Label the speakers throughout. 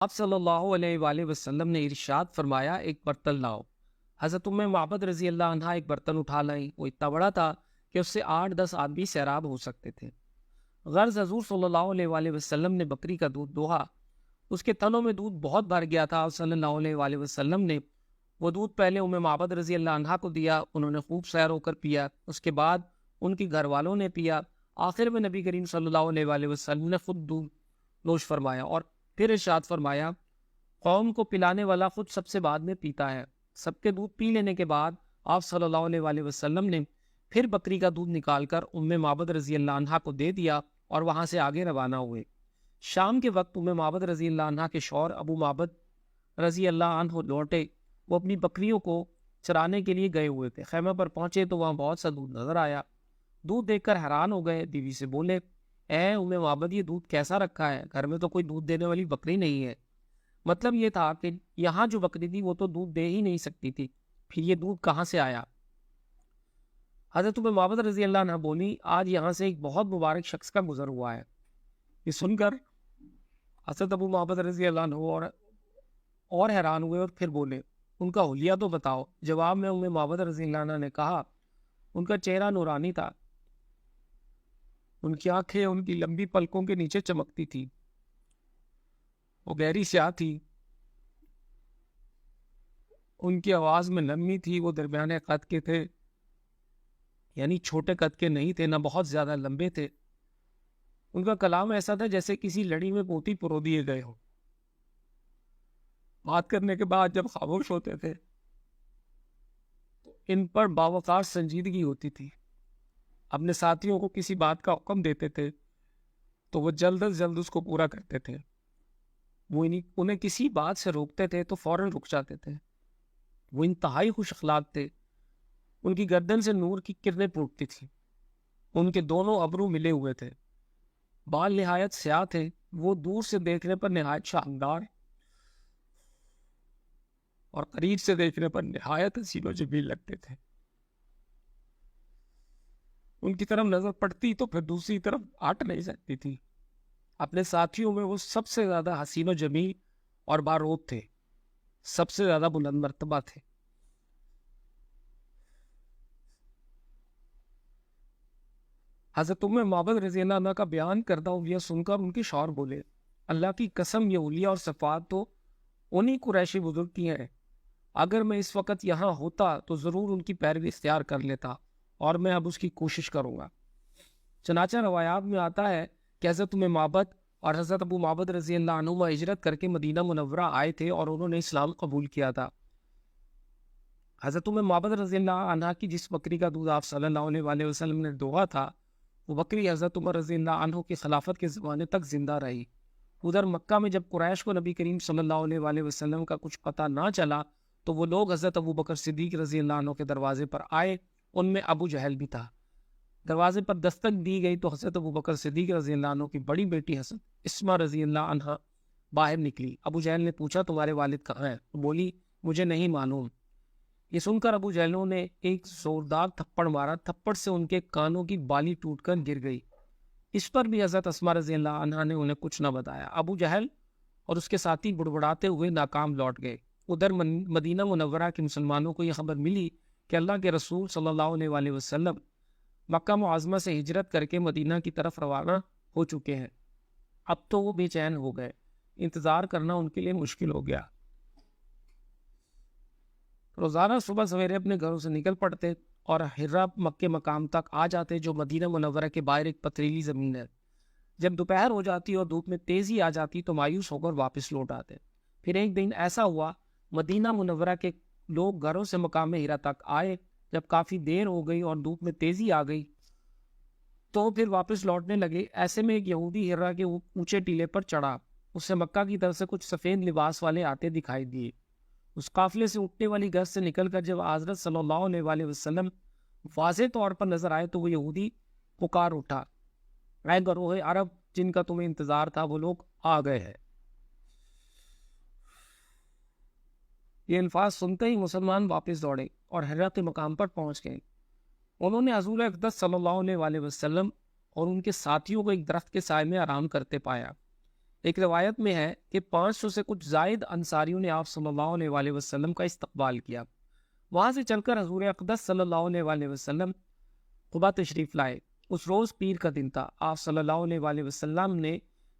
Speaker 1: آپ صلی اللہ علیہ وآلہ وسلم نے ارشاد فرمایا، ایک برتن لاؤ۔ حضرت معبد رضی اللہ عنہ ایک برتن اٹھا لائیں۔ وہ اتنا بڑا تھا کہ اس سے 8-10 آدمی سیراب ہو سکتے تھے۔ غرض حضور صلی اللہ علیہ وآلہ وسلم نے بکری کا دودھ دوہا۔ اس کے تنوں میں دودھ بہت بھر گیا تھا۔ صلی اللہ علیہ وآلہ وسلم نے وہ دودھ پہلے معبد رضی اللہ عنہ کو دیا۔ انہوں نے خوب سیر ہو کر پیا۔ اس کے بعد ان کے گھر والوں نے پیا۔ آخر میں نبی کریم صلی اللہ علیہ وآلہ وسلم نے خود دودھ نوش فرمایا اور پھر ارشاد فرمایا، قوم کو پلانے والا خود سب سے بعد میں پیتا ہے۔ سب کے دودھ پی لینے کے بعد آپ صلی اللہ علیہ وآلہ وسلم نے پھر بکری کا دودھ نکال کر معبد رضی اللہ عنہ کو دے دیا اور وہاں سے آگے روانہ ہوئے۔ شام کے وقت معبد رضی اللہ عنہ کے شوہر ابو معبد رضی اللہ عنہ لوٹے۔ وہ اپنی بکریوں کو چرانے کے لیے گئے ہوئے تھے۔ خیمے پر پہنچے تو وہاں بہت سا دودھ نظر آیا۔ دودھ دیکھ کر حیران ہو گئے۔ بیوی سے بولے، اے معبد، یہ دودھ کیسا رکھا ہے؟ گھر میں تو کوئی دودھ دینے والی بکری نہیں ہے۔ مطلب یہ تھا کہ یہاں جو بکری تھی وہ تو دودھ دے ہی نہیں سکتی تھی، پھر یہ دودھ کہاں سے آیا؟ حضرت معبد رضی اللہ عنہ بولی، آج یہاں سے ایک بہت مبارک شخص کا گزر ہوا ہے۔ یہ سن کر حضرت ابو معبد رضی اللہ عنہ اور حیران ہوئے اور پھر بولے، ان کا حلیہ تو بتاؤ۔ جواب میں معبد رضی اللہ عنہ نے کہا، ان کا چہرہ نورانی تھا، ان کی آنکھیں ان کی لمبی پلکوں کے نیچے چمکتی تھی، وہ گہری سیاہ تھی، ان کی آواز میں نرمی تھی، وہ درمیانے قد کے تھے، یعنی چھوٹے قد کے نہیں تھے، نہ بہت زیادہ لمبے تھے۔ ان کا کلام ایسا تھا جیسے کسی لڑی میں موتی پرو دیے گئے ہوں۔ بات کرنے کے بعد جب خاموش ہوتے تھے تو ان پر باوقار سنجیدگی ہوتی تھی۔ اپنے ساتھیوں کو کسی بات کا حکم دیتے تھے تو وہ جلد از جلد اس کو پورا کرتے تھے۔ وہ انہیں کسی بات سے روکتے تھے تو فوراً رک جاتے تھے۔ وہ انتہائی خوش اخلاق تھے۔ ان کی گردن سے نور کی کرنیں پھوٹتی تھیں۔ ان کے دونوں ابرو ملے ہوئے تھے۔ بال نہایت سیاہ تھے۔ وہ دور سے دیکھنے پر نہایت شاندار اور قریب سے دیکھنے پر نہایت حسین و جمیل لگتے تھے۔ ان کی طرف نظر پڑتی تو پھر دوسری طرف ہٹ نہیں سکتی تھی۔ اپنے ساتھیوں میں وہ سب سے زیادہ حسین و جمیل اور بارود تھے، سب سے زیادہ بلند مرتبہ تھے۔ حضرت معبد رضی اللہ عنہ کا بیان کردہ اولیاء سن کر ان کے شوہر بولے، اللہ کی قسم، یہ اولیاء اور صفات تو انہی قریشی بزرگ کی ہیں۔ اگر میں اس وقت یہاں ہوتا تو ضرور ان کی پیروی اختیار کر لیتا، اور میں اب اس کی کوشش کروں گا۔ چنانچہ روایات میں آتا ہے کہ حضرت معبد اور حضرت ابو معبد رضی اللہ عنہ ہجرت کر کے مدینہ منورہ آئے تھے اور انہوں نے اسلام قبول کیا تھا۔ حضرت معبد رضی اللہ عنہ کی جس بکری کا دودھ آپ صلی اللہ علیہ وآلہ وسلم نے دوہا تھا، وہ بکری حضرت عمر رضی اللہ عنہ کی خلافت کے زمانے تک زندہ رہی۔ ادھر مکہ میں جب قریش کو نبی کریم صلی اللہ علیہ وآلہ وسلم کا کچھ پتہ نہ چلا تو وہ لوگ حضرت ابو بکر صدیق رضی اللہ عنہ کے دروازے پر آئے۔ ان میں ابو جہل بھی تھا۔ دروازے پر دستک دی گئی تو حضرت ابو بکر صدیق رضی اللہ عنہ کی بڑی بیٹی حضرت اسمہ رضی اللہ عنہ باہر نکلی۔ ابو جہل نے پوچھا، تمہارے والد کہاں ہیں؟ تو بولی، مجھے نہیں معلوم۔ یہ سن کر ابو جہلوں نے ایک زوردار تھپڑ مارا۔ تھپڑ سے ان کے کانوں کی بالی ٹوٹ کر گر گئی۔ اس پر بھی حضرت اسمہ رضی اللہ عنہ نے انہیں کچھ نہ بتایا۔ ابو جہل اور اس کے ساتھی بڑبڑاتے ہوئے ناکام لوٹ گئے۔ ادھر مدینہ منورہ کے مسلمانوں کو یہ خبر ملی کہ اللہ کے رسول صلی اللہ علیہ وآلہ وسلم مکہ معظمہ سے ہجرت کر کے مدینہ کی طرف روانہ ہو چکے ہیں۔ اب تو وہ بے چین ہو گئے۔ انتظار کرنا ان کے لیے مشکل ہو گیا۔ روزانہ صبح سویرے اپنے گھروں سے نکل پڑتے اور ہرہ مکے مقام تک آ جاتے، جو مدینہ منورہ کے باہر ایک پتھریلی زمین ہے۔ جب دوپہر ہو جاتی اور دھوپ میں تیزی آ جاتی تو مایوس ہو کر واپس لوٹ آتے۔ پھر ایک دن ایسا ہوا، مدینہ منورہ کے لوگ گھروں سے مقام ہرہ تک آئے۔ جب کافی دیر ہو گئی اور دھوپ میں تیزی آ گئی تو پھر واپس لوٹنے لگے۔ ایسے میں ایک یہودی ہرہ کے اونچے ٹیلے پر چڑھا۔ اسے مکہ کی طرف سے کچھ سفید لباس والے آتے دکھائی دیے۔ اس قافلے سے اٹھنے والی گز سے نکل کر جب حضرت صلی اللہ علیہ وآلہ وسلم واضح طور پر نظر آئے تو وہ یہودی پکار اٹھا، اے گروہ عرب، جن کا تمہیں انتظار تھا، وہ لوگ آ گئے ہیں۔ یہ الفاظ سنتے ہی مسلمان واپس دوڑے اور ہرہ کے مقام پر پہنچ گئے۔ انہوں نے حضور اقدس صلی اللہ علیہ وآلہ وسلم اور ان کے ساتھیوں کو ایک درخت کے سائے میں آرام کرتے پایا۔ ایک روایت میں ہے کہ 500 سے کچھ زائد انصاریوں نے آپ صلی اللہ علیہ وآلہ وسلم کا استقبال کیا۔ وہاں سے چل کر حضور اقدس صلی اللہ علیہ وآلہ وسلم قبا تشریف لائے۔ اس روز پیر کا دن تھا۔ آپ صلی اللہ علیہ وآلہ وسلم نے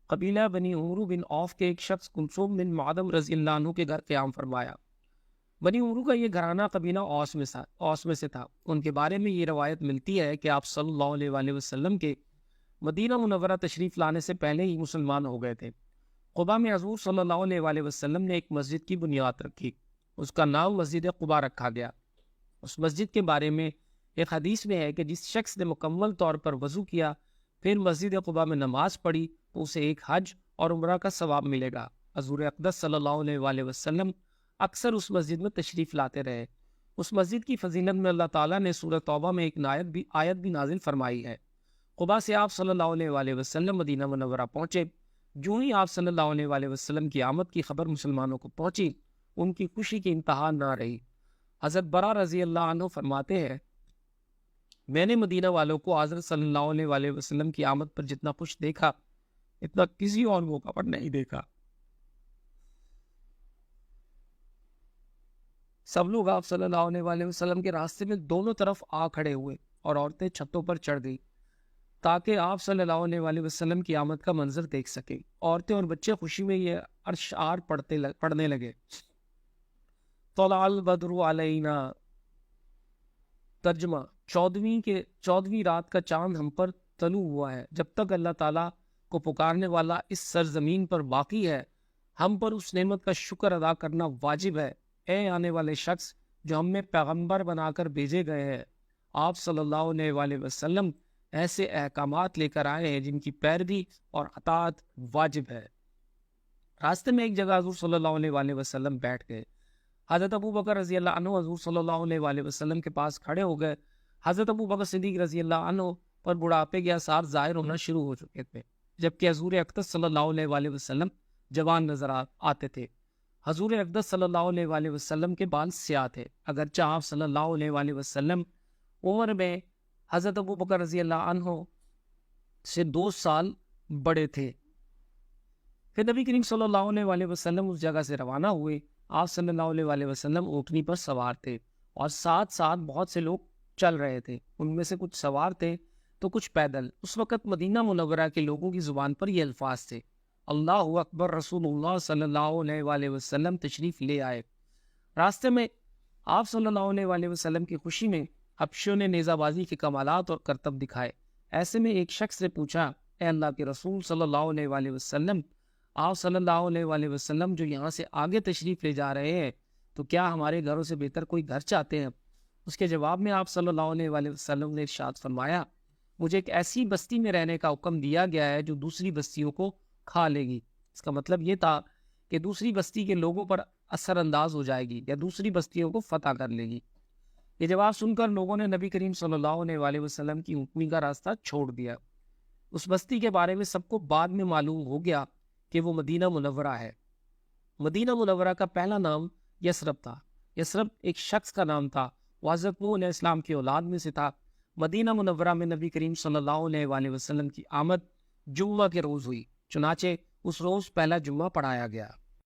Speaker 1: قبیلہ بنی عمرو بن عوف کے ایک شخص کلثوم بن معدم رضی اللہ عنہ کے گھر قیام فرمایا۔ بنی عمرو کا یہ گھرانہ قبیلہ اوس میں سے تھا۔ ان کے بارے میں یہ روایت ملتی ہے کہ آپ صلی اللہ علیہ وآلہ وسلم کے مدینہ منورہ تشریف لانے سے پہلے ہی مسلمان ہو گئے تھے۔ قبا میں حضور صلی اللہ علیہ وآلہ وسلم نے ایک مسجد کی بنیاد رکھی۔ اس کا نام مسجد قبا رکھا گیا۔ اس مسجد کے بارے میں ایک حدیث میں ہے کہ جس شخص نے مکمل طور پر وضو کیا پھر مسجد قبا میں نماز پڑھی تو اسے ایک حج اور عمرہ کا ثواب ملے گا۔ حضور اقدس صلی اللہ علیہ وآلہ وسلم اکثر اس مسجد میں تشریف لاتے رہے۔ اس مسجد کی فضیلت میں اللہ تعالیٰ نے سورہ توبہ میں ایک آیت بھی نازل فرمائی ہے۔ قبا سے آپ صلی اللہ علیہ وآلہ وسلم مدینہ منورہ پہنچے۔ جو ہی آپ صلی اللہ علیہ وآلہ وسلم کی آمد کی خبر مسلمانوں کو پہنچی، ان کی خوشی کی انتہا نہ رہی۔ حضرت برا رضی اللہ عنہ فرماتے ہیں، میں نے مدینہ والوں کو حضرت صلی اللہ علیہ وآلہ وسلم کی آمد پر جتنا خوش دیکھا اتنا کسی اور موقع پر نہیں دیکھا۔ سب لوگ آپ صلی اللہ علیہ وآلہ وسلم کے راستے میں دونوں طرف آ کھڑے ہوئے اور عورتیں چھتوں پر چڑھ گئی تاکہ آپ صلی اللہ علیہ وآلہ وسلم کی آمد کا منظر دیکھ سکیں۔ عورتیں اور بچے خوشی میں یہ اشعار پڑھنے لگے۔ طلع البدر علینا، ترجمہ، 14ویں رات کا چاند ہم پر طلوع ہوا ہے۔ جب تک اللہ تعالیٰ کو پکارنے والا اس سرزمین پر باقی ہے، ہم پر اس نعمت کا شکر ادا کرنا واجب ہے۔ اے آنے والے شخص جو ہم میں پیغمبر بنا کر بھیجے گئے ہیں، آپ صلی اللہ علیہ وآلہ وسلم ایسے احکامات لے کر آئے ہیں جن کی پیروی اور اطاعت واجب ہے۔ راستے میں ایک جگہ حضور صلی اللہ علیہ وآلہ وسلم بیٹھ گئے۔ حضرت ابو بکر رضی اللہ عنہ حضور صلی اللہ علیہ وآلہ وسلم کے پاس کھڑے ہو گئے۔ حضرت ابو بکر صدیق رضی اللہ عنہ پر بڑھاپے کے آثار ظاہر ہونا شروع ہو چکے تھے، جبکہ حضور اقدس صلی اللہ علیہ وآلہ وسلم جوان نظر آتے تھے۔ حضور اقدس صلی اللہ علیہ وآلہ وسلم کے بال سیاہ تھے، اگرچہ آپ صلی اللہ علیہ وآلہ وسلم عمر میں حضرت ابو بکر رضی اللہ عنہ سے 2 سال بڑے تھے۔ پھر نبی کریم صلی اللہ علیہ وآلہ وسلم اس جگہ سے روانہ ہوئے۔ آپ صلی اللہ علیہ وآلہ وسلم اونٹنی پر سوار تھے اور ساتھ ساتھ بہت سے لوگ چل رہے تھے، ان میں سے کچھ سوار تھے تو کچھ پیدل۔ اس وقت مدینہ منورہ کے لوگوں کی زبان پر یہ الفاظ تھے، اللہ اکبر، رسول اللہ صلی اللہ علیہ وآلہ وسلم تشریف لے آئے۔ راستے میں آپ صلی اللہ علیہ وآلہ وسلم کی خوشی میں حبشیوں نے نیزہ بازی کے کمالات اور کرتب دکھائے۔ ایسے میں ایک شخص نے پوچھا، اے اللہ کے رسول صلی اللہ علیہ وآلہ وسلم، آپ صلی اللہ علیہ وآلہ وسلم جو یہاں سے آگے تشریف لے جا رہے ہیں تو کیا ہمارے گھروں سے بہتر کوئی گھر چاہتے ہیں؟ اس کے جواب میں آپ صلی اللہ علیہ وآلہ وسلم نے ارشاد فرمایا، مجھے ایک ایسی بستی میں رہنے کا حکم دیا گیا ہے جو دوسری بستیوں کو کھا لے گی۔ اس کا مطلب یہ تھا کہ دوسری بستی کے لوگوں پر اثر انداز ہو جائے گی یا دوسری بستیوں کو فتح کر لے گی۔ یہ جواب سن کر لوگوں نے نبی کریم صلی اللہ علیہ وآلہ وسلم کی اونٹنی کا راستہ چھوڑ دیا۔ اس بستی کے بارے میں سب کو بعد میں معلوم ہو گیا کہ وہ مدینہ منورہ ہے۔ مدینہ منورہ کا پہلا نام یثرب تھا۔ یثرب ایک شخص کا نام تھا، وہ حضرت نوح علیہ السلام کی اولاد میں سے تھا۔ مدینہ منورہ میں نبی کریم صلی اللہ علیہ وآلہ وسلم کی آمد جمعہ کے روز ہوئی، چنانچہ اس روز پہلا جمعہ پڑھایا گیا۔